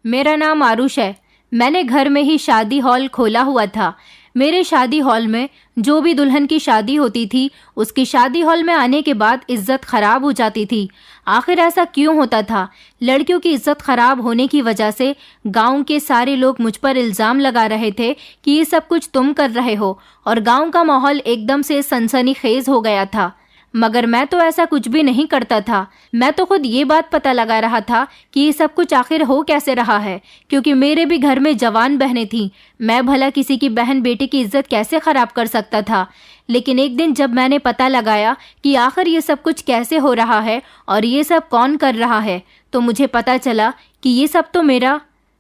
मेरा नाम आरुष है। मैंने घर में ही शादी हॉल खोला हुआ था। मेरे शादी हॉल में जो भी दुल्हन की शादी होती थी, उसकी शादी हॉल में आने के बाद इज्जत खराब हो जाती थी। आखिर ऐसा क्यों होता था? लड़कियों की इज्जत खराब होने की वजह से गांव के सारे लोग मुझ पर इल्ज़ाम लगा रहे थे कि ये सब कुछ तुम कर रहे हो, और गांव का माहौल एकदम से सनसनीखेज हो गया था। मगर मैं तो ऐसा कुछ भी नहीं करता था। मैं तो खुद ये बात पता लगा रहा था कि ये सब कुछ आखिर हो कैसे रहा है, क्योंकि मेरे भी घर में जवान बहनें थीं। मैं भला किसी की बहन बेटी की इज्जत कैसे खराब कर सकता था? लेकिन एक दिन जब मैंने पता लगाया कि आखिर ये सब कुछ कैसे हो रहा है और ये सब कौन कर रहा है, तो मुझे पता चला कि ये सब तो मैं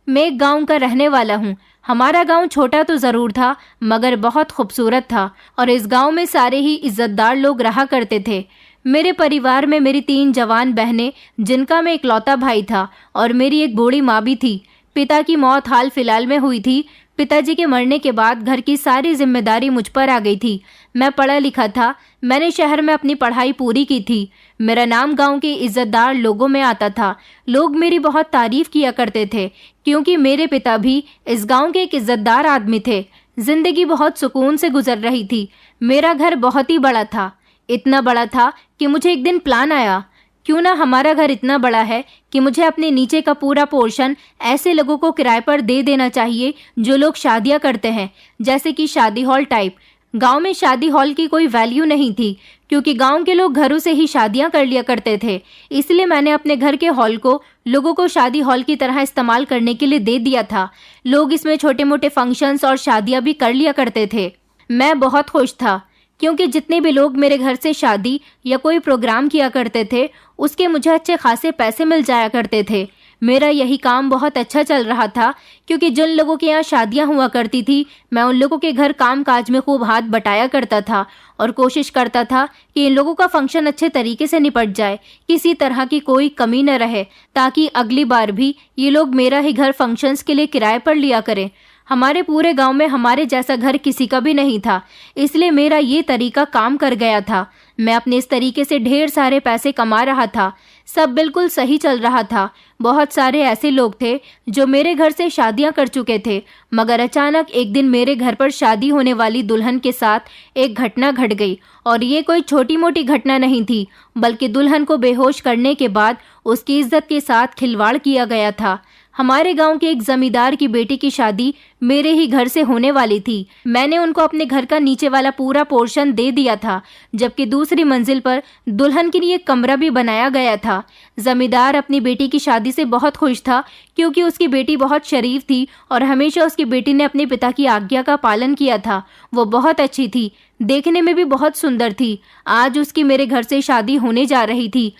एक गाँव का रहने वाला हूँ। हमारा गांव छोटा तो ज़रूर था, मगर बहुत खूबसूरत था, और इस गांव में सारे ही इज्जतदार लोग रहा करते थे। मेरे परिवार में मेरी 3 जवान बहनें, जिनका मैं इकलौता भाई था, और मेरी एक बूढ़ी माँ भी थी। पिता की मौत हाल फिलहाल में हुई थी। पिताजी के मरने के बाद घर की सारी जिम्मेदारी मुझ पर आ गई थी। मैं पढ़ा लिखा था। मैंने शहर में अपनी पढ़ाई पूरी की थी। मेरा नाम गांव के इज्जतदार लोगों में आता था। लोग मेरी बहुत तारीफ किया करते थे, क्योंकि मेरे पिता भी इस गांव के एक इज्जतदार आदमी थे। जिंदगी बहुत सुकून से गुजर रही थी। मेरा घर बहुत ही बड़ा था। इतना बड़ा था कि मुझे एक दिन प्लान आया, क्यों ना हमारा घर इतना बड़ा है कि मुझे अपने नीचे का पूरा पोर्शन ऐसे लोगों को किराए पर दे देना चाहिए जो लोग शादियां करते हैं, जैसे कि शादी हॉल टाइप। गांव में शादी हॉल की कोई वैल्यू नहीं थी, क्योंकि गांव के लोग घरों से ही शादियां कर लिया करते थे। इसलिए मैंने अपने घर के हॉल को लोगों को शादी हॉल की तरह इस्तेमाल करने के लिए दे दिया था। लोग इसमें छोटे मोटे फंक्शंस और शादियां भी कर लिया करते थे। मैं बहुत खुश था, क्योंकि जितने भी लोग मेरे घर से शादी या कोई प्रोग्राम किया करते थे, उसके मुझे अच्छे खासे पैसे मिल जाया करते थे। मेरा यही काम बहुत अच्छा चल रहा था, क्योंकि जिन लोगों के यहाँ शादियां हुआ करती थी, मैं उन लोगों के घर काम काज में खूब हाथ बटाया करता था और कोशिश करता था कि इन लोगों का फंक्शन अच्छे तरीके से निपट जाए, किसी तरह की कोई कमी न रहे, ताकि अगली बार भी ये लोग मेरा ही घर फंक्शंस के लिए किराए पर लिया करें। हमारे पूरे गांव में हमारे जैसा घर किसी का भी नहीं था, इसलिए मेरा ये तरीका काम कर गया था। मैं अपने इस तरीके से ढेर सारे पैसे कमा रहा था। सब बिल्कुल सही चल रहा था। बहुत सारे ऐसे लोग थे जो मेरे घर से शादियां कर चुके थे, मगर अचानक एक दिन मेरे घर पर शादी होने वाली दुल्हन के साथ एक घटना घट गई। और ये कोई छोटी मोटी घटना नहीं थी, बल्कि दुल्हन को बेहोश करने के बाद उसकी इज्जत के साथ खिलवाड़ किया गया था। हमारे गांव के एक जमींदार की बेटी की शादी मेरे ही घर से होने वाली थी। मैंने उनको अपने घर का नीचे वाला पूरा पोर्शन दे दिया था, जबकि दूसरी मंजिल पर दुल्हन के लिए एक कमरा भी बनाया गया था। जमींदार अपनी बेटी की शादी से बहुत खुश था, क्योंकि उसकी बेटी बहुत शरीफ थी और हमेशा उसकी बेटी ने अपने पिता की आज्ञा का पालन किया था। वो बहुत अच्छी थी, देखने में भी बहुत सुंदर थी। आज उसकी मेरे घर से शादी होने जा रही थी।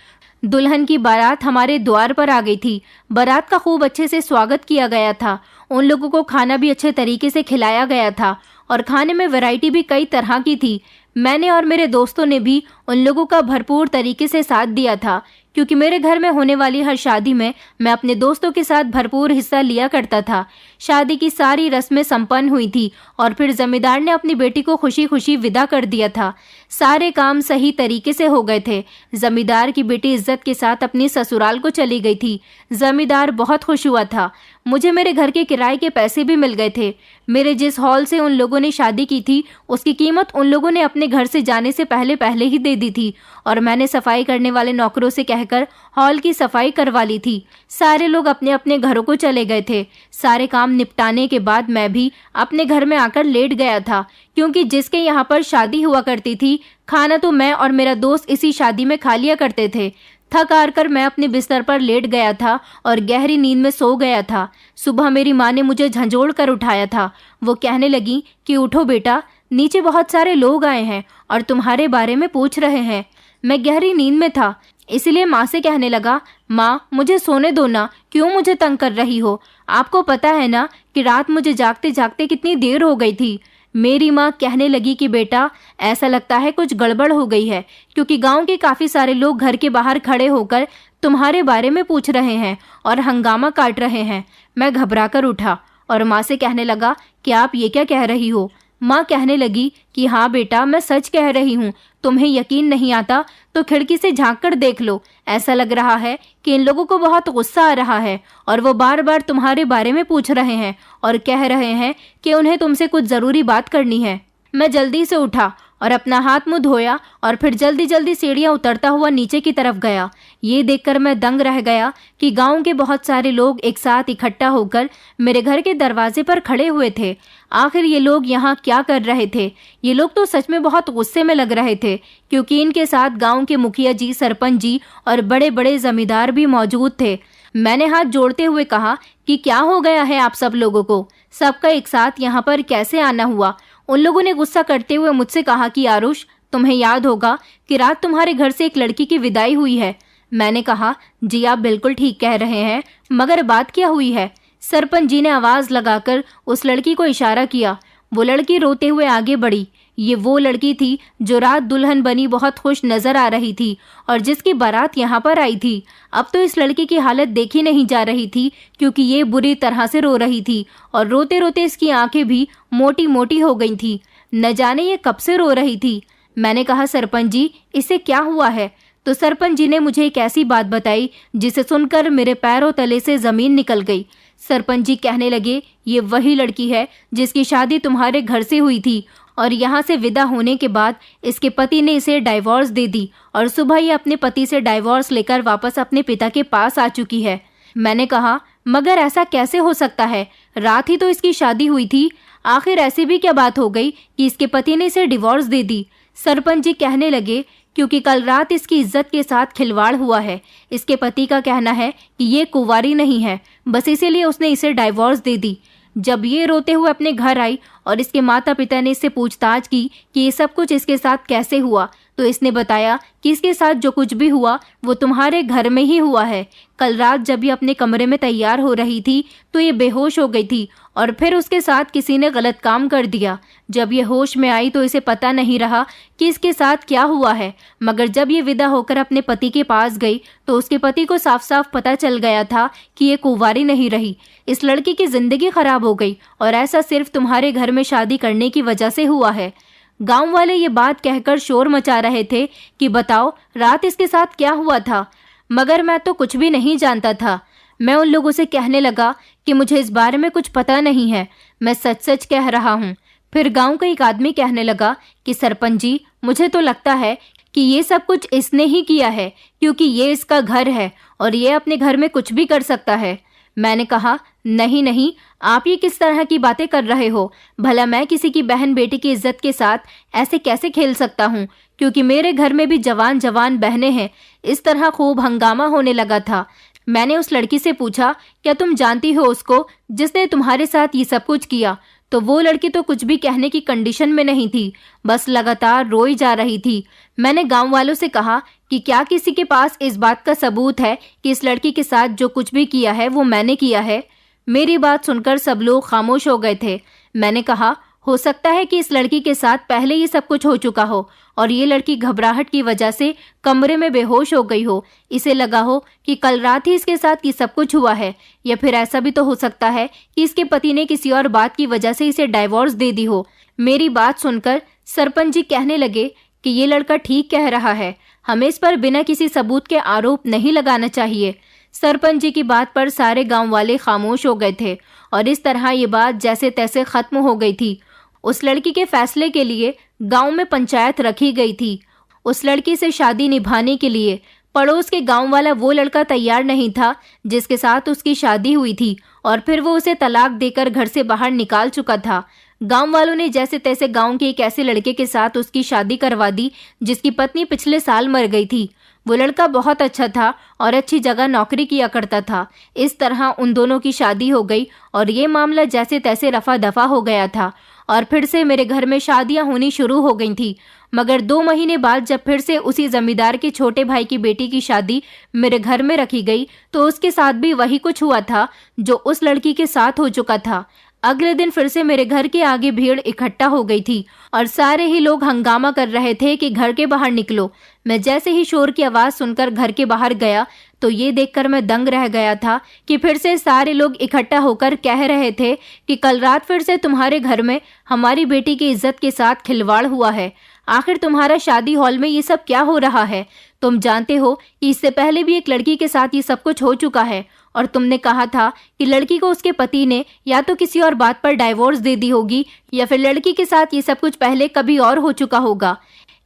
दुल्हन की बारात हमारे द्वार पर आ गई थी। बारात का खूब अच्छे से स्वागत किया गया था। उन लोगों को खाना भी अच्छे तरीके से खिलाया गया था, और खाने में वैरायटी भी कई तरह की थी। मैंने और मेरे दोस्तों ने भी उन लोगों का भरपूर तरीके से साथ दिया था, क्योंकि मेरे घर में होने वाली हर शादी में मैं अपने दोस्तों के साथ भरपूर हिस्सा लिया करता था। शादी की सारी रस्में संपन्न हुई थी, और फिर जमींदार ने अपनी बेटी को खुशी खुशी विदा कर दिया था। सारे काम सही तरीके से हो गए थे। जमींदार की बेटी इज्जत के साथ अपनी ससुराल को चली गई थी। जमींदार बहुत खुश हुआ था। मुझे मेरे घर के किराए के पैसे भी मिल गए थे। मेरे जिस हॉल से उन लोगों ने शादी की थी, उसकी कीमत उन लोगों ने अपने घर से जाने से पहले पहले ही दे दी थी, और मैंने सफाई करने वाले नौकरों से कहकर हॉल की सफाई करवा ली थी। सारे लोग अपने अपने घरों को चले गए थे। सारे काम निपटाने के बाद मैं भी अपने घर में आकर लेट गया था, क्योंकि जिसके यहाँ पर शादी हुआ करती थी, खाना तो मैं और मेरा दोस्त इसी शादी में खा लिया करते थे। थक हार कर मैं अपने बिस्तर पर लेट गया था और गहरी नींद में सो गया था। सुबह मेरी माँ ने मुझे झंझोड़ कर उठाया था। वो कहने लगी कि उठो बेटा, नीचे बहुत सारे लोग आए हैं और तुम्हारे बारे में पूछ रहे हैं। मैं गहरी नींद में था, इसलिए माँ से कहने लगा, माँ मुझे सोने दो ना, क्यों मुझे तंग कर रही हो? आपको पता है ना कि रात मुझे जागते जागते कितनी देर हो गई थी। मेरी माँ कहने लगी कि बेटा, ऐसा लगता है कुछ गड़बड़ हो गई है, क्योंकि गांव के काफ़ी सारे लोग घर के बाहर खड़े होकर तुम्हारे बारे में पूछ रहे हैं और हंगामा काट रहे हैं। मैं घबराकर उठा और माँ से कहने लगा कि आप ये क्या कह रही हो? माँ कहने लगी कि हाँ बेटा, मैं सच कह रही हूँ। तुम्हें यकीन नहीं आता तो खिड़की से झांक कर देख लो। ऐसा लग रहा है कि इन लोगों को बहुत गुस्सा आ रहा है और वो बार बार तुम्हारे बारे में पूछ रहे हैं और कह रहे हैं कि उन्हें तुमसे कुछ जरूरी बात करनी है। मैं जल्दी से उठा और अपना हाथ मुंह धोया और फिर जल्दी जल्दी सीढ़ियां उतरता हुआ नीचे की तरफ गया। ये देखकर मैं दंग रह गया कि गांव के बहुत सारे लोग एक साथ इकट्ठा होकर मेरे घर के दरवाजे पर खड़े हुए थे। आखिर ये लोग यहाँ क्या कर रहे थे? ये लोग तो सच में बहुत गुस्से में लग रहे थे, क्योंकि इनके साथ गांव के मुखिया जी, सरपंच जी और बड़े बड़े जमींदार भी मौजूद थे। मैंने हाथ जोड़ते हुए कहा कि क्या हो गया है आप सब लोगों को? सबका एक साथ यहाँ पर कैसे आना हुआ? उन लोगों ने गुस्सा करते हुए मुझसे कहा कि आरुष, तुम्हें याद होगा कि रात तुम्हारे घर से एक लड़की की विदाई हुई है। मैंने कहा, जी आप बिल्कुल ठीक कह रहे हैं, मगर बात क्या हुई है? सरपंच जी ने आवाज लगाकर उस लड़की को इशारा किया। वो लड़की रोते हुए आगे बढ़ी। ये वो लड़की थी जो रात दुल्हन बनी बहुत खुश नजर आ रही थी और जिसकी बारात यहाँ पर आई थी। अब तो इस लड़की की हालत देखी नहीं जा रही थी, क्योंकि ये बुरी तरह से रो रही थी और रोते रोते इसकी आंखें भी मोटी मोटी हो गई थी। न जाने ये कब से रो रही थी। मैंने कहा, सरपंच जी, इसे क्या हुआ है? तो सरपंच जी ने मुझे एक ऐसी बात बताई जिसे सुनकर मेरे पैरों तले से जमीन निकल गई। सरपंच जी कहने लगे, ये वही लड़की है जिसकी शादी तुम्हारे घर से हुई थी और यहाँ से विदा होने के बाद इसके पति ने इसे डाइवोर्स दे दी और सुबह ये अपने पति से डाइवोर्स लेकर वापस अपने पिता के पास आ चुकी है। मैंने कहा, मगर ऐसा कैसे हो सकता है? रात ही तो इसकी शादी हुई थी। आखिर ऐसी भी क्या बात हो गई कि इसके पति ने इसे डिवोर्स दे दी? सरपंच जी कहने लगे, क्योंकि कल रात इसकी इज्जत के साथ खिलवाड़ हुआ है। इसके पति का कहना है कि ये कुंवारी नहीं है, बस इसीलिए उसने इसे डाइवोर्स दे दी। जब ये रोते हुए अपने घर आई और इसके माता पिता ने इससे पूछताछ की कि ये सब कुछ इसके साथ कैसे हुआ, तो इसने बताया कि इसके साथ जो कुछ भी हुआ वो तुम्हारे घर में ही हुआ है। कल रात जब ये अपने कमरे में तैयार हो रही थी तो ये बेहोश हो गई थी और फिर उसके साथ किसी ने गलत काम कर दिया। जब ये होश में आई तो इसे पता नहीं रहा कि इसके साथ क्या हुआ है, मगर जब ये विदा होकर अपने पति के पास गई तो उसके पति को साफ साफ पता चल गया था कि ये कुंवारी नहीं रही। इस लड़की की जिंदगी खराब हो गई और ऐसा सिर्फ तुम्हारे घर में शादी करने की वजह से हुआ है। गांव वाले ये बात कहकर शोर मचा रहे थे कि बताओ रात इसके साथ क्या हुआ था, मगर मैं तो कुछ भी नहीं जानता था। मैं उन लोगों से कहने लगा कि मुझे इस बारे में कुछ पता नहीं है, मैं सच सच कह रहा हूँ। फिर गांव का एक आदमी कहने लगा कि सरपंच जी, मुझे तो लगता है कि ये सब कुछ इसने ही किया है, क्योंकि ये इसका घर है और ये अपने घर में कुछ भी कर सकता है। मैंने कहा, नहीं नहीं, आप ये किस तरह की बातें कर रहे हो? भला मैं किसी की बहन बेटी की इज्जत के साथ ऐसे कैसे खेल सकता हूँ, क्योंकि मेरे घर में भी जवान जवान बहनें हैं। इस तरह खूब हंगामा होने लगा था। मैंने उस लड़की से पूछा, क्या तुम जानती हो उसको जिसने तुम्हारे साथ ये सब कुछ किया? तो वो लड़की तो कुछ भी कहने की कंडीशन में नहीं थी, बस लगातार रोई जा रही थी। मैंने गांव वालों से कहा कि क्या किसी के पास इस बात का सबूत है कि इस लड़की के साथ जो कुछ भी किया है वो मैंने किया है? मेरी बात सुनकर सब लोग खामोश हो गए थे। मैंने कहा, हो सकता है कि इस लड़की के साथ पहले ही सब कुछ हो चुका हो और ये लड़की घबराहट की वजह से कमरे में बेहोश हो गई हो। इसे लगा हो कि कल रात ही इसके साथ ये सब कुछ हुआ है, या फिर ऐसा भी तो हो सकता है कि इसके पति ने किसी और बात की वजह से इसे डाइवोर्स दे दी हो। मेरी बात सुनकर सरपंच जी कहने लगे कि ये लड़का ठीक कह रहा है, हमें इस पर बिना किसी सबूत के आरोप नहीं लगाना चाहिए। सरपंच जी की बात पर सारे गांव वाले खामोश हो गए थे और इस तरह ये बात जैसे तैसे खत्म हो गई थी। उस लड़की के फैसले के लिए गांव में पंचायत रखी गई थी। उस लड़की से शादी निभाने के लिए पड़ोस के गांव वाला वो लड़का तैयार नहीं था जिसके साथ उसकी शादी हुई थी, और फिर वो उसे तलाक देकर घर से बाहर निकाल चुका था। गांव वालों ने जैसे तैसे गांव के एक ऐसे लड़के के साथ उसकी शादी करवा दी जिसकी पत्नी पिछले साल मर गई थी। वो लड़का बहुत अच्छा था और अच्छी जगह नौकरी किया करता था। इस तरह उन दोनों की शादी हो गई और ये मामला जैसे तैसे रफा दफा हो गया था और फिर से मेरे घर में शादियां होनी शुरू हो गई थी। मगर 2 महीने बाद जब फिर से उसी जमींदार के छोटे भाई की बेटी की शादी मेरे घर में रखी गई तो उसके साथ भी वही कुछ हुआ था जो उस लड़की के साथ हो चुका था। अगले दिन फिर से मेरे घर के आगे भीड़ इकट्ठा हो गई थी और सारे ही लोग हंगामा कर रहे थे कि घर के बाहर निकलो। मैं जैसे ही शोर की आवाज सुनकर घर के बाहर गया तो ये देखकर मैं दंग रह गया था कि फिर से सारे लोग इकट्ठा होकर कह रहे थे कि कल रात फिर से तुम्हारे घर में हमारी बेटी की इज्जत के साथ खिलवाड़ हुआ है। आखिर तुम्हारा शादी हॉल में ये सब क्या हो रहा है? तुम जानते हो कि इससे पहले भी एक लड़की के साथ ये सब कुछ हो चुका है और तुमने कहा था कि लड़की को उसके पति ने या तो किसी और बात पर डाइवोर्स दे दी होगी या फिर लड़की के साथ ये सब कुछ पहले कभी और हो चुका होगा।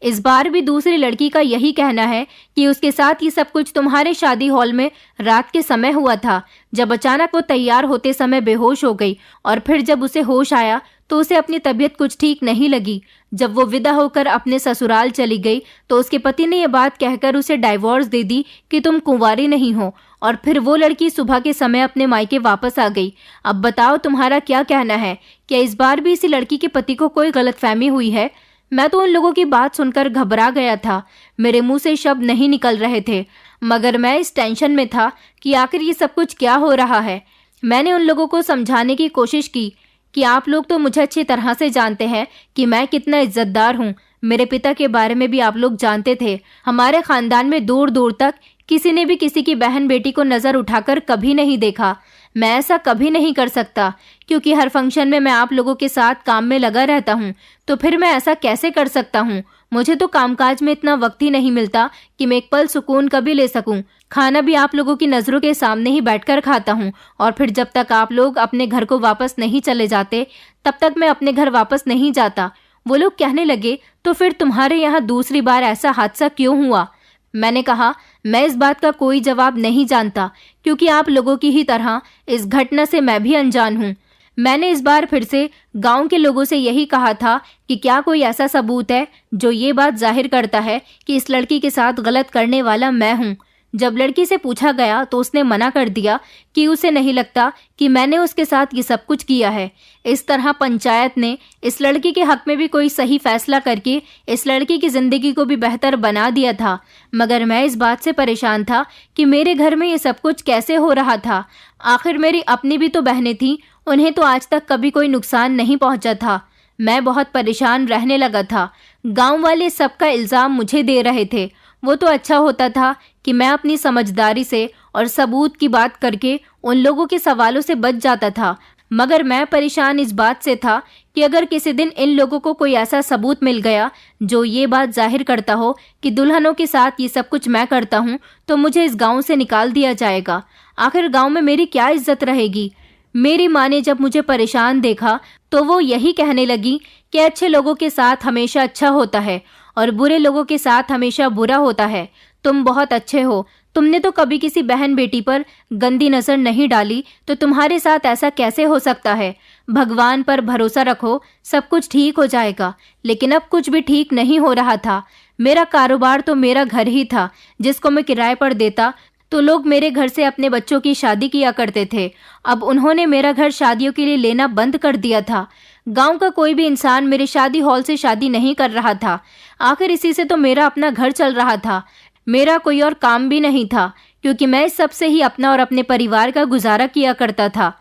इस बार भी दूसरी लड़की का यही कहना है कि उसके साथ ये सब कुछ तुम्हारे शादी हॉल में रात के समय हुआ था, जब अचानक वो तैयार होते समय बेहोश हो गई और फिर जब उसे होश आया तो उसे अपनी तबीयत कुछ ठीक नहीं लगी। जब वो विदा होकर अपने ससुराल चली गई तो उसके पति ने यह बात कहकर उसे डाइवोर्स दे दी कि तुम कुंवारी नहीं हो, और फिर वो लड़की सुबह के समय अपने मायके वापस आ गई। अब बताओ तुम्हारा क्या कहना है? क्या इस बार भी इसी लड़की के पति को कोई गलतफहमी हुई है? मैं तो उन लोगों की बात सुनकर घबरा गया था। मेरे मुंह से शब्द नहीं निकल रहे थे, मगर मैं इस टेंशन में था कि आखिर ये सब कुछ क्या हो रहा है। मैंने उन लोगों को समझाने की कोशिश की कि आप लोग तो मुझे अच्छी तरह से जानते हैं कि मैं कितना इज्जतदार हूँ। मेरे पिता के बारे में भी आप लोग जानते थे। हमारे खानदान में दूर दूर तक किसी ने भी किसी की बहन बेटी को नजर उठाकर कभी नहीं देखा। मैं ऐसा कभी नहीं कर सकता, क्योंकि हर फंक्शन में मैं आप लोगों के साथ काम में लगा रहता हूँ। तो फिर मैं ऐसा कैसे कर सकता हूँ? मुझे तो कामकाज में इतना वक्त ही नहीं मिलता कि मैं एक पल सुकून कभी ले सकूं। खाना भी आप लोगों की नजरों के सामने ही बैठकर खाता हूँ, और फिर जब तक आप लोग अपने घर को वापस नहीं चले जाते तब तक मैं अपने घर वापस नहीं जाता। वो लोग कहने लगे, तो फिर तुम्हारे यहाँ दूसरी बार ऐसा हादसा क्यों हुआ? मैंने कहा, मैं इस बात का कोई जवाब नहीं जानता, क्योंकि आप लोगों की ही तरह इस घटना से मैं भी अनजान हूँ। मैंने इस बार फिर से गांव के लोगों से यही कहा था कि क्या कोई ऐसा सबूत है जो ये बात जाहिर करता है कि इस लड़की के साथ गलत करने वाला मैं हूँ। जब लड़की से पूछा गया तो उसने मना कर दिया कि उसे नहीं लगता कि मैंने उसके साथ ये सब कुछ किया है। इस तरह पंचायत ने इस लड़की के हक में भी कोई सही फैसला करके इस लड़की की जिंदगी को भी बेहतर बना दिया था। मगर मैं इस बात से परेशान था कि मेरे घर में ये सब कुछ कैसे हो रहा था। आखिर मेरी अपनी भी तो बहनें थीं, उन्हें तो आज तक कभी कोई नुकसान नहीं पहुंचा था। मैं बहुत परेशान रहने लगा था। गांव वाले सबका इल्जाम मुझे दे रहे थे। वो तो अच्छा होता था कि मैं अपनी समझदारी से और सबूत की बात करके उन लोगों के सवालों से बच जाता था, मगर मैं परेशान इस बात से था कि अगर किसी दिन इन लोगों को कोई ऐसा सबूत मिल गया जो ये बात जाहिर करता हो कि दुल्हनों के साथ ये सब कुछ मैं करता हूँ, तो मुझे इस गांव से निकाल दिया जाएगा। आखिर गांव में मेरी क्या इज्जत रहेगी? मेरी माँ ने जब मुझे परेशान देखा तो वो यही कहने लगी कि अच्छे लोगों के साथ हमेशा अच्छा होता है और बुरे लोगों के साथ हमेशा बुरा होता है। तुम बहुत अच्छे हो, तुमने तो कभी किसी बहन बेटी पर गंदी नजर नहीं डाली, तो तुम्हारे साथ ऐसा कैसे हो सकता है? भगवान पर भरोसा रखो, सब कुछ ठीक हो जाएगा। लेकिन अब कुछ भी ठीक नहीं हो रहा था। मेरा कारोबार तो मेरा घर ही था, जिसको मैं किराए पर देता तो लोग मेरे घर से अपने बच्चों की शादी किया करते थे। अब उन्होंने मेरा घर शादियों के लिए लेना बंद कर दिया था। गांव का कोई भी इंसान मेरे शादी हॉल से शादी नहीं कर रहा था। आखिर इसी से तो मेरा अपना घर चल रहा था। मेरा कोई और काम भी नहीं था, क्योंकि मैं इस सब से ही अपना और अपने परिवार का गुजारा किया करता था।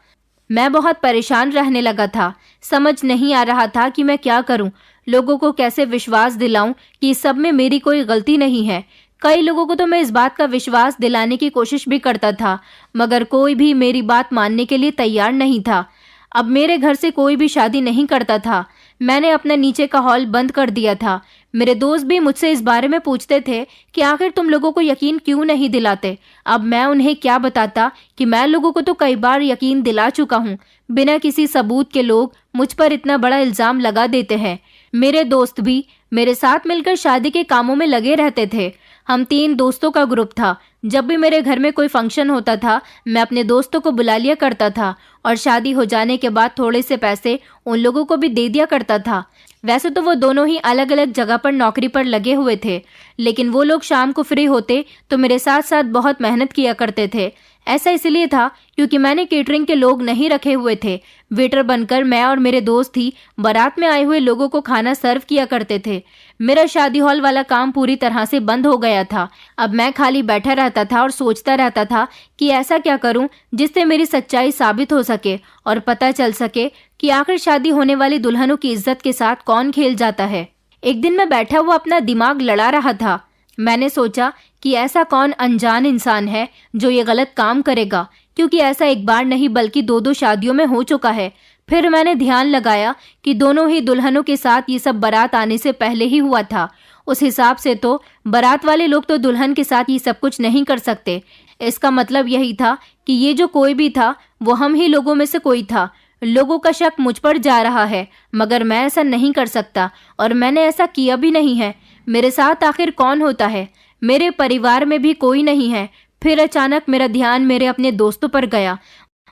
मैं बहुत परेशान रहने लगा था। समझ नहीं आ रहा था कि मैं क्या करूं, लोगों को कैसे विश्वास दिलाऊं कि इस सब में मेरी कोई गलती नहीं है। कई लोगों को तो मैं इस बात का विश्वास दिलाने की कोशिश भी करता था, मगर कोई भी मेरी बात मानने के लिए तैयार नहीं था। अब मेरे घर से कोई भी शादी नहीं करता था। मैंने अपना नीचे का हॉल बंद कर दिया था। मेरे दोस्त भी मुझसे इस बारे में पूछते थे कि आखिर तुम लोगों को यकीन क्यों नहीं दिलाते। अब मैं उन्हें क्या बताता कि मैं लोगों को तो कई बार यकीन दिला चुका हूँ। बिना किसी सबूत के लोग मुझ पर इतना बड़ा इल्जाम लगा देते हैं। मेरे दोस्त भी मेरे साथ मिलकर शादी के कामों में लगे रहते थे। हम 3 दोस्तों का ग्रुप था। जब भी मेरे घर में कोई फंक्शन होता था, मैं अपने दोस्तों को बुला लिया करता था और शादी हो जाने के बाद थोड़े से पैसे उन लोगों को भी दे दिया करता था। वैसे तो वो दोनों ही अलग अलग जगह पर नौकरी पर लगे हुए थे, लेकिन वो लोग शाम को फ्री होते तो मेरे साथ साथ बहुत मेहनत किया करते थे। ऐसा इसलिए था क्योंकि मैंने केटरिंग के लोग नहीं रखे हुए थे। वेटर बनकर मैं और मेरे दोस्त ही बारात में आए हुए लोगों को खाना सर्व किया करते थे। मेरा शादी हॉल वाला काम पूरी तरह से बंद हो गया था। अब मैं खाली बैठा रहता था और सोचता रहता था कि ऐसा क्या करूं जिससे मेरी सच्चाई साबित हो सके और पता चल सके कि आखिर शादी होने वाली दुल्हनों की इज्जत के साथ कौन खेल जाता है। एक दिन मैं बैठा हुआ अपना दिमाग लड़ा रहा था। मैंने सोचा कि ऐसा कौन अनजान इंसान है जो ये गलत काम करेगा, क्योंकि ऐसा एक बार नहीं बल्कि 2-2 शादियों में हो चुका है। फिर मैंने ध्यान लगाया कि दोनों ही दुल्हनों के साथ ये सब बारात आने से पहले ही हुआ था। उस हिसाब से तो बारात वाले लोग तो दुल्हन के साथ ये सब कुछ नहीं कर सकते। इसका मतलब यही था कि ये जो कोई भी था वो हम ही लोगों में से कोई था। लोगों का शक मुझ पर जा रहा है, मगर मैं ऐसा नहीं कर सकता और मैंने ऐसा किया भी नहीं है। मेरे साथ आखिर कौन होता है? मेरे परिवार में भी कोई नहीं है। फिर अचानक मेरा ध्यान मेरे अपने दोस्तों पर गया,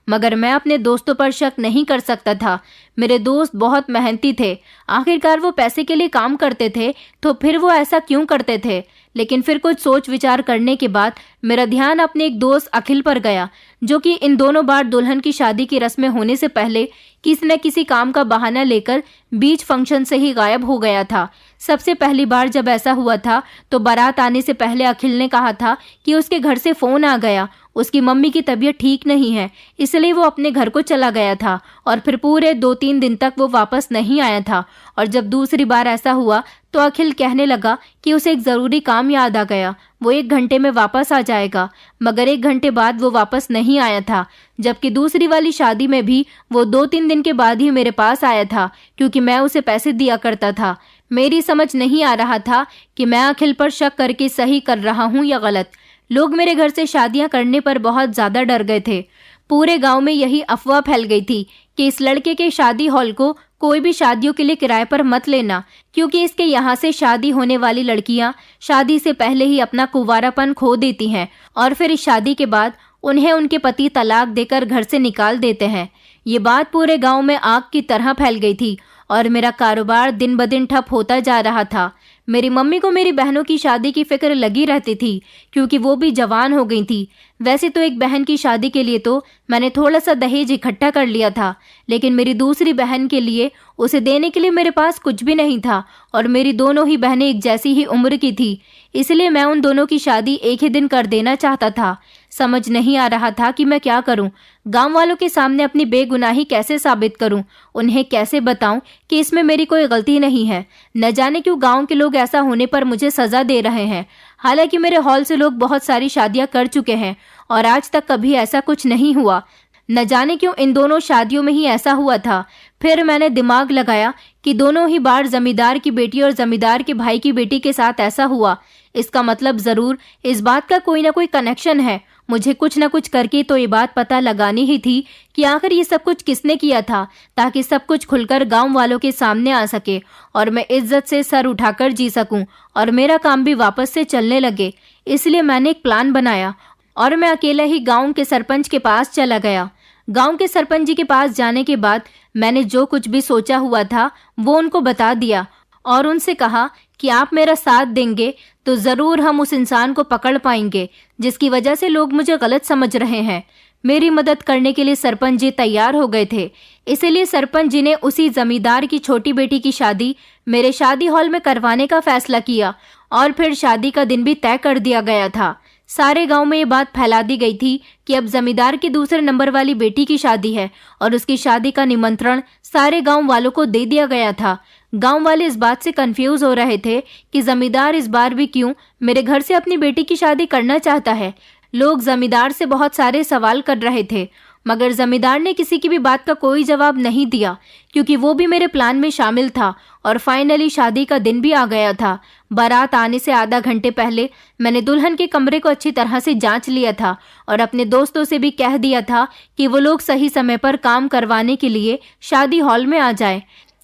मगर मैं अपने दोस्तों पर शक नहीं कर सकता था। मेरे दोस्त बहुत मेहनती थे। आखिरकार वो पैसे के लिए काम करते थे, तो फिर वो ऐसा क्यों करते थे? लेकिन फिर कुछ सोच विचार करने के बाद मेरा ध्यान अपने एक दोस्त अखिल पर गया, जो कि इन दोनों बार दुल्हन की शादी की रस्में होने से पहले किसी न किसी काम का बहाना लेकर बीच फंक्शन से ही गायब हो गया था। सबसे पहली बार जब ऐसा हुआ था तो बारात आने से पहले अखिल ने कहा था कि उसके घर से फोन आ गया, उसकी मम्मी की तबीयत ठीक नहीं है, इसलिए वो अपने घर को चला गया था और फिर पूरे 2-3 दिन तक वो वापस नहीं आया था। और जब दूसरी बार ऐसा हुआ तो अखिल कहने लगा कि उसे एक ज़रूरी काम याद आ गया, वो 1 घंटे में वापस आ जाएगा, मगर 1 घंटे बाद वो वापस नहीं आया था। जबकि दूसरी वाली शादी में भी वो 2-3 दिन के बाद ही मेरे पास आया था, क्योंकि मैं उसे पैसे दिया करता था। मेरी समझ नहीं आ रहा था कि मैं अखिल पर शक करके सही कर रहा हूँ या गलत। लोग मेरे घर से शादियां करने पर बहुत ज़्यादा डर गए थे। पूरे गांव में यही अफवाह फैल गई थी कि इस लड़के के शादी हॉल को कोई भी शादियों के लिए किराए पर मत लेना, क्योंकि इसके यहाँ से शादी होने वाली लड़कियां शादी से पहले ही अपना कुंवारापन खो देती हैं और फिर इस शादी के बाद उन्हें उनके पति तलाक देकर घर से निकाल देते हैं। ये बात पूरे गांव में आग की तरह फैल गई थी और मेरा कारोबार दिन ब दिन ठप होता जा रहा था। मेरी मम्मी को मेरी बहनों की शादी की फिक्र लगी रहती थी, क्योंकि वो भी जवान हो गई थी। वैसे तो एक बहन की शादी के लिए तो मैंने थोड़ा सा दहेज इकट्ठा कर लिया था, लेकिन मेरी दूसरी बहन के लिए उसे देने के लिए मेरे पास कुछ भी नहीं था और मेरी दोनों ही बहनें एक जैसी ही उम्र की थी, इसलिए मैं उन दोनों की शादी एक ही दिन कर देना चाहता था। समझ नहीं आ रहा था कि मैं क्या करूं। गांव वालों के सामने अपनी बेगुनाही कैसे साबित करूं, उन्हें कैसे बताऊं कि इसमें मेरी कोई गलती नहीं है। न जाने क्यों गांव के लोग ऐसा होने पर मुझे सजा दे रहे हैं। हालांकि मेरे हॉल से लोग बहुत सारी शादियां कर चुके हैं और आज तक कभी ऐसा कुछ नहीं हुआ। न जाने क्यों इन दोनों शादियों में ही ऐसा हुआ था। फिर मैंने दिमाग लगाया कि दोनों ही बार जमींदार की बेटी और जमींदार के भाई की बेटी के साथ ऐसा हुआ। इसका मतलब जरूर इस बात का कोई ना कोई कनेक्शन है। मुझे कुछ न कुछ करके तो ये बात पता लगानी ही थी कि आखिर ये सब कुछ किसने किया था, ताकि सब कुछ खुलकर गांव वालों के सामने आ सके और मैं इज्जत से सर उठाकर जी सकूं और मेरा काम भी वापस से चलने लगे। इसलिए मैंने एक प्लान बनाया और मैं अकेला ही गांव के सरपंच के पास चला गया। गांव के सरपंच जी के पास जाने के बाद मैंने जो कुछ भी सोचा हुआ था वो उनको बता दिया और उनसे कहा कि आप मेरा साथ देंगे तो जरूर हम उस इंसान को पकड़ पाएंगे जिसकी वजह से लोग मुझे गलत समझ रहे हैं। मेरी मदद करने के लिए सरपंच जी तैयार हो गए थे। इसीलिए सरपंच जी ने उसी जमींदार की छोटी बेटी की शादी मेरे शादी हॉल में करवाने का फैसला किया और फिर शादी का दिन भी तय कर दिया गया था। सारे गांव में ये बात फैला दी गई थी कि अब जमींदार की दूसरे नंबर वाली बेटी की शादी है और उसकी शादी का निमंत्रण सारे गांव वालों को दे दिया गया था। गांव वाले इस बात से कंफ्यूज हो रहे थे कि जमींदार इस बार भी क्यों मेरे घर से अपनी बेटी की शादी करना चाहता है। लोग जमींदार से बहुत सारे सवाल कर रहे थे, मगर जमींदार ने किसी की भी बात का कोई जवाब नहीं दिया, क्योंकि वो भी मेरे प्लान में शामिल था। और फाइनली शादी का दिन भी आ गया था। बारात आने से आधा घंटे पहले मैंने दुल्हन के कमरे को अच्छी तरह से जांच लिया था और अपने दोस्तों से भी कह दिया था कि वो लोग सही समय पर काम करवाने के लिए शादी हॉल में आ जाए।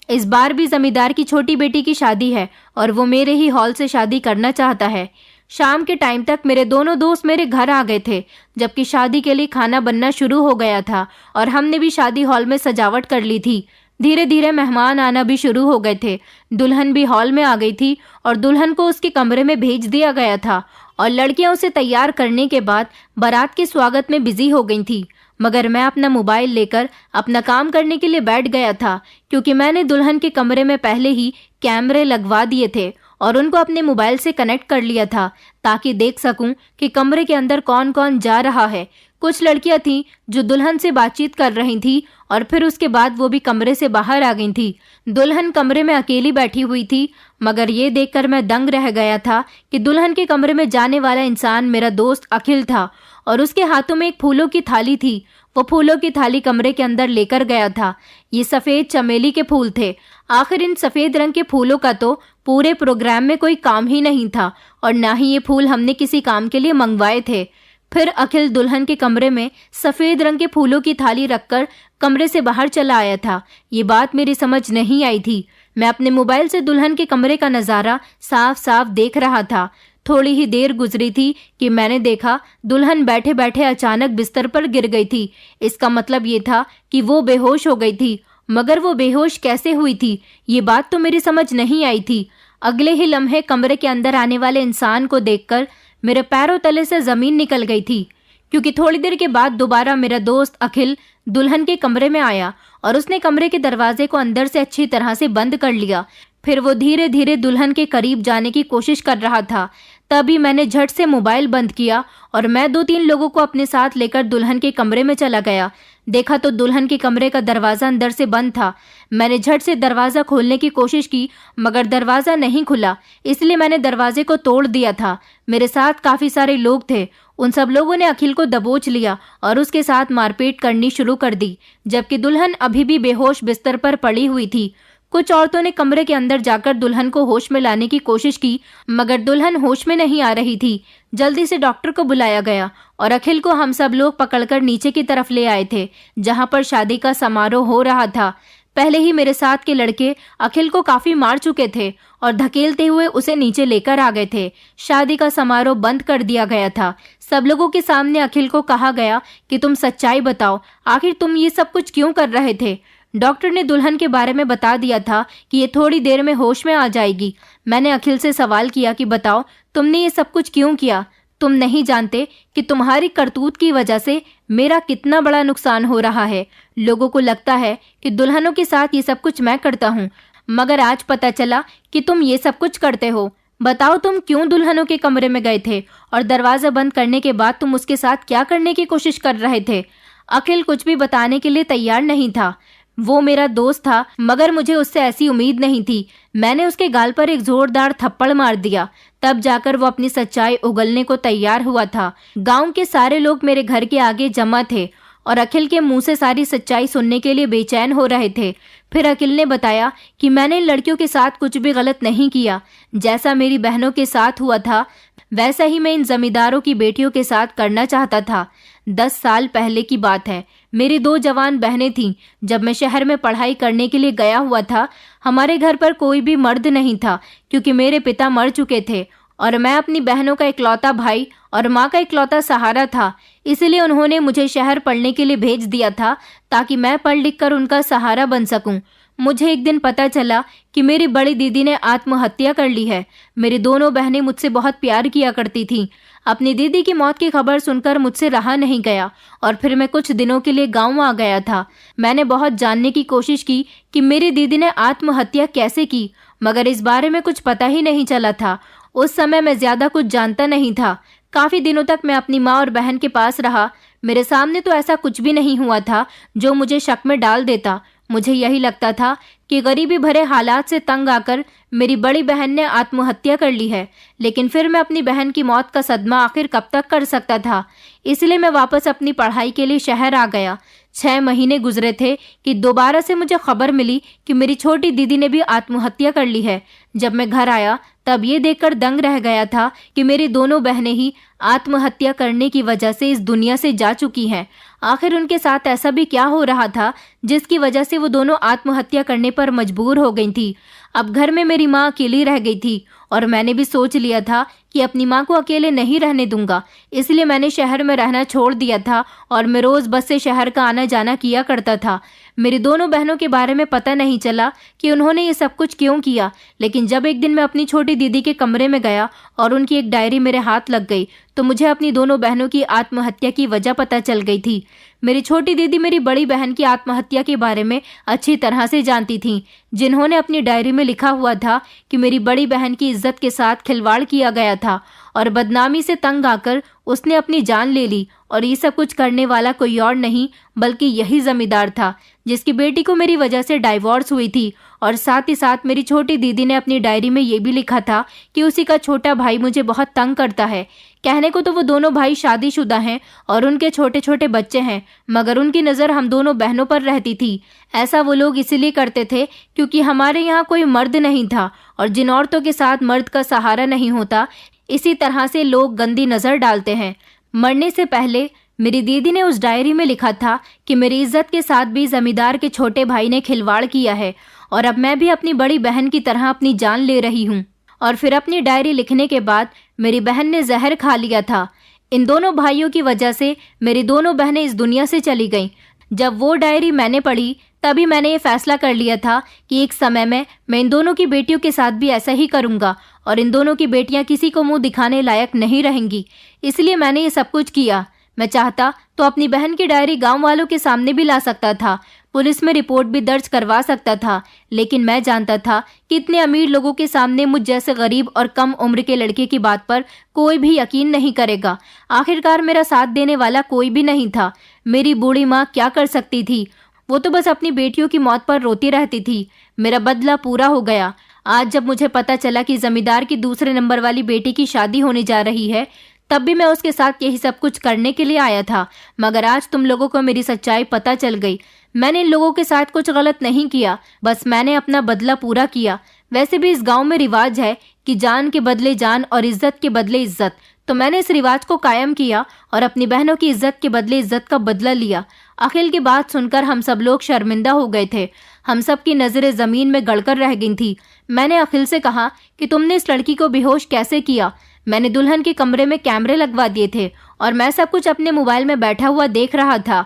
इस बार भी जमींदार की छोटी बेटी की शादी है और वो मेरे ही हॉल से शादी करना चाहता है। शाम के टाइम तक मेरे दोनों दोस्त मेरे घर आ गए थे, जबकि शादी के लिए खाना बनना शुरू हो गया था और हमने भी शादी हॉल में सजावट कर ली थी। धीरे धीरे मेहमान आना भी शुरू हो गए थे। दुल्हन भी हॉल में आ गई थी और दुल्हन को उसके कमरे में भेज दिया गया था और लड़कियां उसे तैयार करने के बाद बारात के स्वागत में बिजी हो गई थी। मगर मैं अपना मोबाइल लेकर अपना काम करने के लिए बैठ गया था, क्योंकि मैंने दुल्हन के कमरे में पहले ही कैमरे लगवा दिए थे और उनको अपने मोबाइल से कनेक्ट कर लिया था ताकि देख सकूं कि कमरे के अंदर कौन कौन जा रहा है। कुछ लड़कियां थीं जो दुल्हन से बातचीत कर रही थीं और फिर उसके बाद वो भी कमरे से बाहर आ गई थी। दुल्हन कमरे में अकेली बैठी हुई थी, मगर ये देखकर मैं दंग रह गया था कि दुल्हन के कमरे में जाने वाला इंसान मेरा दोस्त अखिल था और उसके हाथों में एक फूलों की थाली थी। वो फूलों की थाली कमरे के अंदर लेकर गया था। ये सफेद चमेली के फूल थे। आखिर इन सफेद रंग के फूलों का तो पूरे प्रोग्राम में कोई काम ही नहीं था और ना ही ये फूल हमने किसी काम के लिए मंगवाए थे। फिर अखिल दुल्हन के कमरे में सफेद रंग के फूलों की थाली रखकर कमरे से बाहर चला आया था। ये बात मेरी समझ नहीं आई थी। मैं अपने मोबाइल से दुल्हन के कमरे का नजारा साफ साफ देख रहा था। थोड़ी ही देर गुजरी थी कि मैंने देखा दुल्हन बैठे बैठे अचानक बिस्तर पर गिर गई थी। इसका मतलब ये था कि वो बेहोश हो गई थी, मगर वो बेहोश कैसे हुई थी, ये बात तो मेरी समझ नहीं आई थी। अगले ही लम्हे कमरे के अंदर आने वाले इंसान को देखकर मेरे पैरों तले से जमीन निकल गई थी, क्योंकि थोड़ी देर के बाद दोबारा मेरा दोस्त अखिल दुल्हन के कमरे में आया और उसने कमरे के दरवाजे को अंदर से अच्छी तरह से बंद कर लिया। फिर वो धीरे धीरे दुल्हन के करीब जाने की कोशिश कर रहा था। तभी मैंने झट से मोबाइल बंद किया और मैं 2-3 लोगों को अपने साथ लेकर दुल्हन के कमरे में चला गया। देखा तो दुल्हन के कमरे का दरवाजा अंदर से बंद था। मैंने झट से दरवाजा खोलने की कोशिश की, मगर दरवाजा नहीं खुला, इसलिए मैंने दरवाजे को तोड़ दिया था। मेरे साथ काफी सारे लोग थे। उन सब लोगों ने अखिल को दबोच लिया और उसके साथ मारपीट करनी शुरू कर दी, जबकि दुल्हन अभी भी बेहोश बिस्तर पर पड़ी हुई थी। कुछ औरतों ने कमरे के अंदर जाकर दुल्हन को होश में लाने की कोशिश की, मगर दुल्हन होश में नहीं आ रही थी। जल्दी से डॉक्टर को बुलाया गया और अखिल को हम सब लोग पकड़कर नीचे की तरफ ले आए थे, जहां पर शादी का समारोह हो रहा था। पहले ही मेरे साथ के लड़के अखिल को काफी मार चुके थे और धकेलते हुए उसे नीचे लेकर आ गए थे। शादी का समारोह बंद कर दिया गया था। सब लोगों के सामने अखिल को कहा गया कि तुम सच्चाई बताओ, आखिर तुम ये सब कुछ क्यों कर रहे थे। डॉक्टर ने दुल्हन के बारे में बता दिया था कि ये थोड़ी देर में होश में आ जाएगी। मैंने अखिल से सवाल किया कि बताओ, तुमने ये सब कुछ क्यों किया। तुम नहीं जानते कि तुम्हारी करतूत की वजह से मेरा कितना बड़ा नुकसान हो रहा है। लोगों को लगता है कि दुल्हनों के साथ ये सब कुछ मैं करता हूँ, मगर आज पता चला कि तुम ये सब कुछ करते हो। बताओ, तुम क्यों दुल्हनों के कमरे में गए थे और दरवाजा बंद करने के बाद तुम उसके साथ क्या करने की कोशिश कर रहे थे। अखिल कुछ भी बताने के लिए तैयार नहीं था। वो मेरा दोस्त था, मगर मुझे उससे ऐसी उम्मीद नहीं थी। मैंने उसके गाल पर एक जोरदार थप्पड़ मार दिया। तब जाकर वो अपनी सच्चाई उगलने को तैयार हुआ था। गांव के सारे लोग मेरे घर के आगे जमा थे और अखिल के मुंह से सारी सच्चाई सुनने के लिए बेचैन हो रहे थे। फिर अखिल ने बताया कि मैंने इन लड़कियों के साथ कुछ भी गलत नहीं किया। जैसा मेरी बहनों के साथ हुआ था, वैसा ही मैं इन जमींदारों की बेटियों के साथ करना चाहता था। 10 साल पहले की बात है। मेरी 2 जवान बहनें थीं। जब मैं शहर में पढ़ाई करने के लिए गया हुआ था, हमारे घर पर कोई भी मर्द नहीं था, क्योंकि मेरे पिता मर चुके थे और मैं अपनी बहनों का इकलौता भाई और माँ का इकलौता सहारा था। इसलिए उन्होंने मुझे शहर पढ़ने के लिए भेज दिया था, ताकि मैं पढ़ लिख कर उनका सहारा बन सकूं। मुझे एक दिन पता चला कि मेरी बड़ी दीदी ने आत्महत्या कर ली है। मेरी दोनों बहनें मुझसे बहुत प्यार किया करती थीं। अपनी दीदी की मौत की खबर सुनकर मुझसे रहा नहीं गया और फिर मैं कुछ दिनों के लिए गांव आ गया था। मैंने बहुत जानने की कोशिश की कि मेरी दीदी ने आत्महत्या कैसे की, मगर इस बारे में कुछ पता ही नहीं चला था। उस समय मैं ज्यादा कुछ जानता नहीं था। काफी दिनों तक मैं अपनी माँ और बहन के पास रहा। मेरे सामने तो ऐसा कुछ भी नहीं हुआ था जो मुझे शक में डाल देता। मुझे यही लगता था कि गरीबी भरे हालात से तंग आकर मेरी बड़ी बहन ने आत्महत्या कर ली है। लेकिन फिर मैं अपनी बहन की मौत का सदमा आखिर कब तक कर सकता था। इसलिए मैं वापस अपनी पढ़ाई के लिए शहर आ गया। 6 महीने गुजरे थे कि दोबारा से मुझे खबर मिली कि मेरी छोटी दीदी ने भी आत्महत्या कर ली है। जब मैं घर आया तब ये देखकर दंग रह गया था कि मेरी दोनों बहनें ही आत्महत्या करने की वजह से इस दुनिया से जा चुकी हैं। आखिर उनके साथ ऐसा भी क्या हो रहा था जिसकी वजह से वो दोनों आत्महत्या करने पर मजबूर हो गई थी। अब घर में मेरी माँ अकेली रह गई थी और मैंने भी सोच लिया था कि अपनी माँ को अकेले नहीं रहने दूंगा। इसलिए मैंने शहर में रहना छोड़ दिया था और मैं रोज बस से शहर का आना जाना किया करता था। मेरी दोनों बहनों के बारे में पता नहीं चला कि उन्होंने ये सब कुछ क्यों किया। लेकिन जब एक दिन मैं अपनी छोटी दीदी के कमरे में गया और उनकी एक डायरी मेरे हाथ लग गई, तो मुझे अपनी दोनों बहनों की आत्महत्या की वजह पता चल गई थी। मेरी छोटी दीदी मेरी बड़ी बहन की आत्महत्या के बारे में अच्छी तरह से जानती थीं, जिन्होंने अपनी डायरी में लिखा हुआ था कि मेरी बड़ी बहन की इज्जत के साथ खिलवाड़ किया गया था और बदनामी से तंग आकर उसने अपनी जान ले ली। और ये सब कुछ करने वाला कोई और नहीं बल्कि यही जमींदार था, जिसकी बेटी को मेरी वजह से डाइवोर्स हुई थी। और साथ ही साथ मेरी छोटी दीदी ने अपनी डायरी में ये भी लिखा था कि उसी का छोटा भाई मुझे बहुत तंग करता है। कहने को तो वो दोनों भाई शादीशुदा हैं और उनके छोटे छोटे बच्चे हैं, मगर उनकी नज़र हम दोनों बहनों पर रहती थी। ऐसा वो लोग इसलिए करते थे क्योंकि हमारे यहाँ कोई मर्द नहीं था, और जिन औरतों के साथ मर्द का सहारा नहीं होता, इसी तरह से लोग गंदी नज़र डालते हैं। मरने से पहले मेरी दीदी ने उस डायरी में लिखा था कि मेरी इज्जत के साथ भी जमींदार के छोटे भाई ने खिलवाड़ किया है और अब मैं भी अपनी बड़ी बहन की तरह अपनी जान ले रही हूँ। और फिर अपनी डायरी लिखने के बाद मेरी बहन ने जहर खा लिया था। इन दोनों भाइयों की वजह से मेरी दोनों बहनें इस दुनिया से चली गईं। जब वो डायरी मैंने पढ़ी तभी मैंने ये फैसला कर लिया था कि एक समय में मैं इन दोनों की बेटियों के साथ भी ऐसा ही करूँगा और इन दोनों की बेटियाँ किसी को मुंह दिखाने लायक नहीं रहेंगी। इसलिए मैंने ये सब कुछ किया। मैं चाहता तो अपनी बहन की डायरी गांव वालों के सामने भी ला सकता था, पुलिस में रिपोर्ट भी दर्ज करवा सकता था, लेकिन मैं जानता था कि इतने अमीर लोगों के सामने मुझ जैसे गरीब और कम उम्र के लड़के की बात पर कोई भी यकीन नहीं करेगा। आखिरकार मेरा साथ देने वाला कोई भी नहीं था। मेरी बूढ़ी माँ क्या कर सकती थी? वो तो बस अपनी बेटियों की मौत पर रोती रहती थी। मेरा बदला पूरा हो गया। आज जब मुझे पता चला कि जमींदार की दूसरे नंबर वाली बेटी की शादी होने जा रही है, तब भी मैं उसके साथ यही सब कुछ करने के लिए आया था। मगर आज तुम लोगों को मेरी सच्चाई पता चल गई। मैंने इन लोगों के साथ कुछ गलत नहीं किया, बस मैंने अपना बदला पूरा किया। वैसे भी इस गांव में रिवाज है कि जान के बदले जान और इज्जत के बदले इज्जत, तो मैंने इस रिवाज को कायम किया और अपनी बहनों की इज्जत के बदले इज्जत का बदला लिया। अखिल की बात सुनकर हम सब लोग शर्मिंदा हो गए थे। हम सब की नजरें जमीन में गड़कर रह गई थी। मैंने अखिल से कहा कि तुमने इस लड़की को बेहोश कैसे किया? मैंने दुल्हन के कमरे में कैमरे लगवा दिए थे और मैं सब कुछ अपने मोबाइल में बैठा हुआ देख रहा था।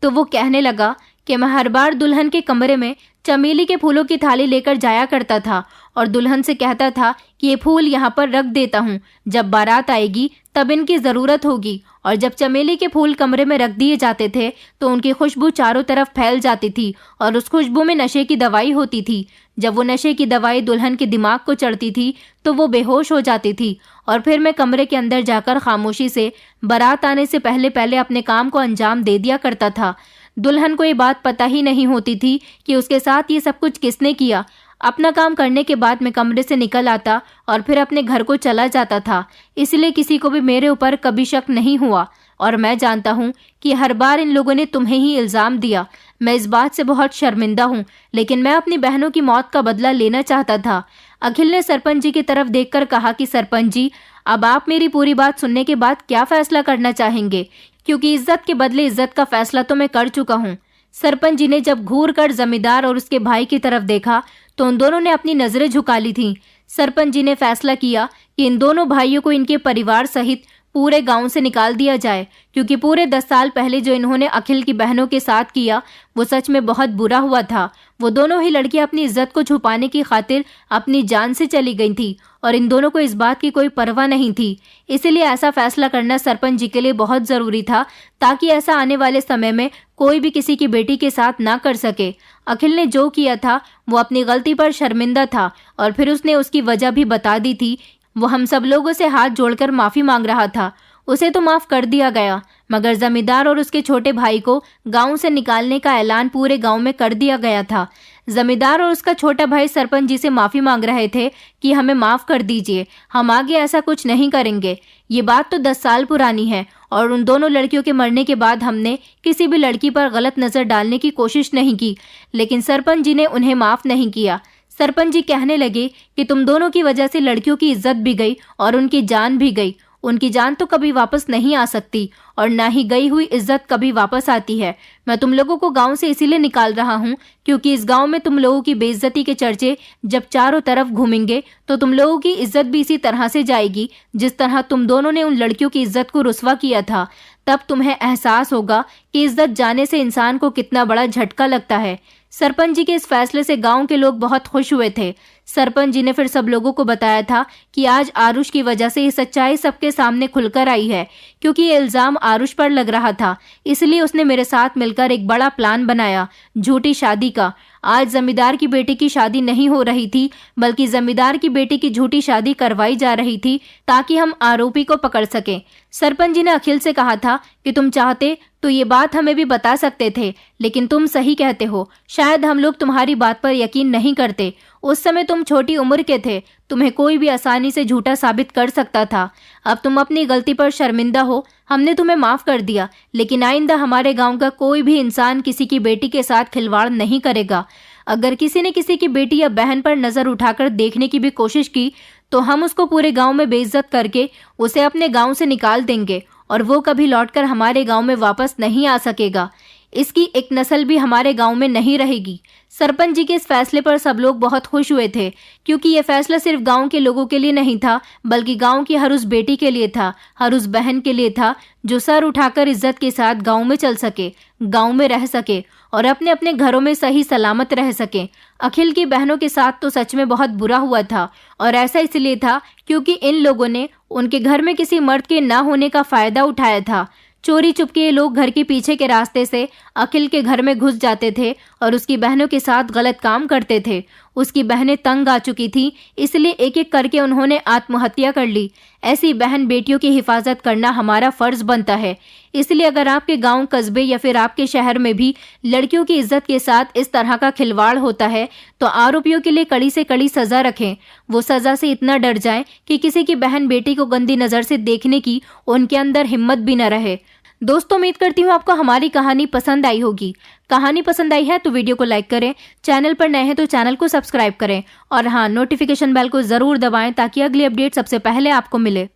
तो वो कहने लगा कि मैं हर बार दुल्हन के कमरे में चमेली के फूलों की थाली लेकर जाया करता था और दुल्हन से कहता था कि ये फूल यहाँ पर रख देता हूँ, जब बारात आएगी तब इनकी ज़रूरत होगी। और जब चमेली के फूल कमरे में रख दिए जाते थे तो उनकी खुशबू चारों तरफ फैल जाती थी और उस खुशबू में नशे की दवाई होती थी। जब वो नशे की दवाई दुल्हन के दिमाग को चढ़ती थी तो वो बेहोश हो जाती थी और फिर मैं कमरे के अंदर जाकर खामोशी से बारात आने से पहले पहले अपने काम को अंजाम दे दिया करता था। दुल्हन को ये बात पता ही नहीं होती थी कि उसके साथ ये सब कुछ किसने किया। अपना काम करने के बाद मैं कमरे से निकल आता और फिर अपने घर को चला जाता था। इसलिए किसी को भी मेरे ऊपर कभी शक नहीं हुआ और मैं जानता हूँ कि हर बार इन लोगों ने तुम्हें ही इल्ज़ाम दिया। मैं इस बात से बहुत शर्मिंदा हूँ, लेकिन मैं अपनी बहनों की मौत का बदला लेना चाहता था। अखिल ने सरपंच जी की तरफ देखकर कहा कि सरपंच जी, अब आप मेरी पूरी बात सुनने के बाद क्या फैसला करना चाहेंगे? क्योंकि इज्जत के बदले इज्जत का फैसला तो मैं कर चुका हूँ। सरपंच जी ने जब घूर कर जमींदार और उसके भाई की तरफ देखा तो उन दोनों ने अपनी नजरें झुका ली थीं। सरपंच जी ने फैसला किया कि इन दोनों भाइयों को इनके परिवार सहित पूरे गांव से निकाल दिया जाए, क्योंकि पूरे 10 साल पहले जो इन्होंने अखिल की बहनों के साथ किया वो सच में बहुत बुरा हुआ था। वो दोनों ही लड़कियां अपनी इज्जत को छुपाने की खातिर अपनी जान से चली गई थी और इन दोनों को इस बात की कोई परवाह नहीं थी। इसीलिए ऐसा फैसला करना सरपंच जी के लिए बहुत ज़रूरी था, ताकि ऐसा आने वाले समय में कोई भी किसी की बेटी के साथ ना कर सके। अखिल ने जो किया था वो अपनी गलती पर शर्मिंदा था और फिर उसने उसकी वजह भी बता दी थी। वो हम सब लोगों से हाथ जोड़कर माफ़ी मांग रहा था। उसे तो माफ़ कर दिया गया, मगर जमींदार और उसके छोटे भाई को गांव से निकालने का ऐलान पूरे गांव में कर दिया गया था। जमींदार और उसका छोटा भाई सरपंच जी से माफ़ी मांग रहे थे कि हमें माफ़ कर दीजिए, हम आगे ऐसा कुछ नहीं करेंगे। ये बात तो 10 साल पुरानी है और उन दोनों लड़कियों के मरने के बाद हमने किसी भी लड़की पर गलत नज़र डालने की कोशिश नहीं की, लेकिन सरपंच जी ने उन्हें माफ़ नहीं किया। सरपंच जी कहने लगे कि तुम दोनों की वजह से लड़कियों की इज्जत भी गई और उनकी जान भी गई। उनकी जान तो कभी वापस नहीं आ सकती और ना ही गई हुई इज्जत कभी वापस आती है। मैं तुम लोगों को गांव से इसीलिए निकाल रहा हूं क्योंकि इस गांव में तुम लोगों की बेइज्जती के चर्चे जब चारों तरफ घूमेंगे तो तुम लोगों की इज्जत भी इसी तरह से जाएगी जिस तरह तुम दोनों ने उन लड़कियों की इज्जत को रुस्वा किया था। तब तुम्हें एहसास होगा कि इज्जत जाने से इंसान को कितना बड़ा झटका लगता है। सरपंच जी के इस फैसले से गांव के लोग बहुत खुश हुए थे। सरपंच जी ने फिर सब लोगों को बताया था कि आज आरुष की वजह से ये सच्चाई सबके सामने खुलकर आई है, क्योंकि ये इल्जाम आरुष पर लग रहा था। इसलिए उसने मेरे साथ मिलकर एक बड़ा प्लान बनाया झूठी शादी का। आज जमींदार की बेटी की शादी नहीं हो रही थी, बल्कि जमींदार की बेटी की झूठी शादी करवाई जा रही थी ताकि हम आरोपी को पकड़ सकें। सरपंच जी ने अखिल से कहा था कि तुम चाहते तो ये बात हमें भी बता सकते थे, लेकिन तुम सही कहते हो, शायद हम लोग तुम्हारी बात पर यकीन नहीं करते। उस समय तुम छोटी उम्र के थे, तुम्हें कोई भी आसानी से झूठा साबित कर सकता था। अब तुम अपनी गलती पर शर्मिंदा हो, हमने तुम्हें माफ कर दिया, लेकिन आइंदा हमारे गांव का कोई भी इंसान किसी की बेटी के साथ खिलवाड़ नहीं करेगा। अगर किसी ने किसी की बेटी या बहन पर नजर उठाकर देखने की भी कोशिश की तो हम उसको पूरे गांव में बेइज्जत करके उसे अपने गांव से निकाल देंगे और वो कभी लौटकर हमारे गांव में वापस नहीं आ सकेगा। इसकी एक नस्ल भी हमारे गांव में नहीं रहेगी। सरपंच जी के इस फैसले पर सब लोग बहुत खुश हुए थे, क्योंकि ये फैसला सिर्फ गांव के लोगों के लिए नहीं था, बल्कि गांव की हर उस बेटी के लिए था, हर उस बहन के लिए था जो सर उठाकर इज्जत के साथ गांव में चल सके, गांव में रह सके और अपने अपने घरों में सही सलामत रह सके। अखिल की बहनों के साथ तो सच में बहुत बुरा हुआ था, और ऐसा इसलिए था क्योंकि इन लोगों ने उनके घर में किसी मर्द के ना होने का फायदा उठाया था। चोरी चुपके ये लोग घर के पीछे के रास्ते से अखिल के घर में घुस जाते थे और उसकी बहनों के साथ गलत काम करते थे। उसकी बहनें तंग आ चुकी थी, इसलिए एक एक करके उन्होंने आत्महत्या कर ली। ऐसी बहन बेटियों की हिफाजत करना हमारा फर्ज बनता है। इसलिए अगर आपके गांव, कस्बे या फिर आपके शहर में भी लड़कियों की इज्जत के साथ इस तरह का खिलवाड़ होता है तो आरोपियों के लिए कड़ी से कड़ी सजा रखें। वो सजा से इतना डर जाएं कि किसी की बहन बेटी को गंदी नजर से देखने की उनके अंदर हिम्मत भी न रहे। दोस्तों, उम्मीद करती हूँ आपको हमारी कहानी पसंद आई होगी। कहानी पसंद आई है तो वीडियो को लाइक करें, चैनल पर नए हैं तो चैनल को सब्सक्राइब करें और हाँ, नोटिफिकेशन बेल को जरूर दबाएं ताकि अगली अपडेट सबसे पहले आपको मिले।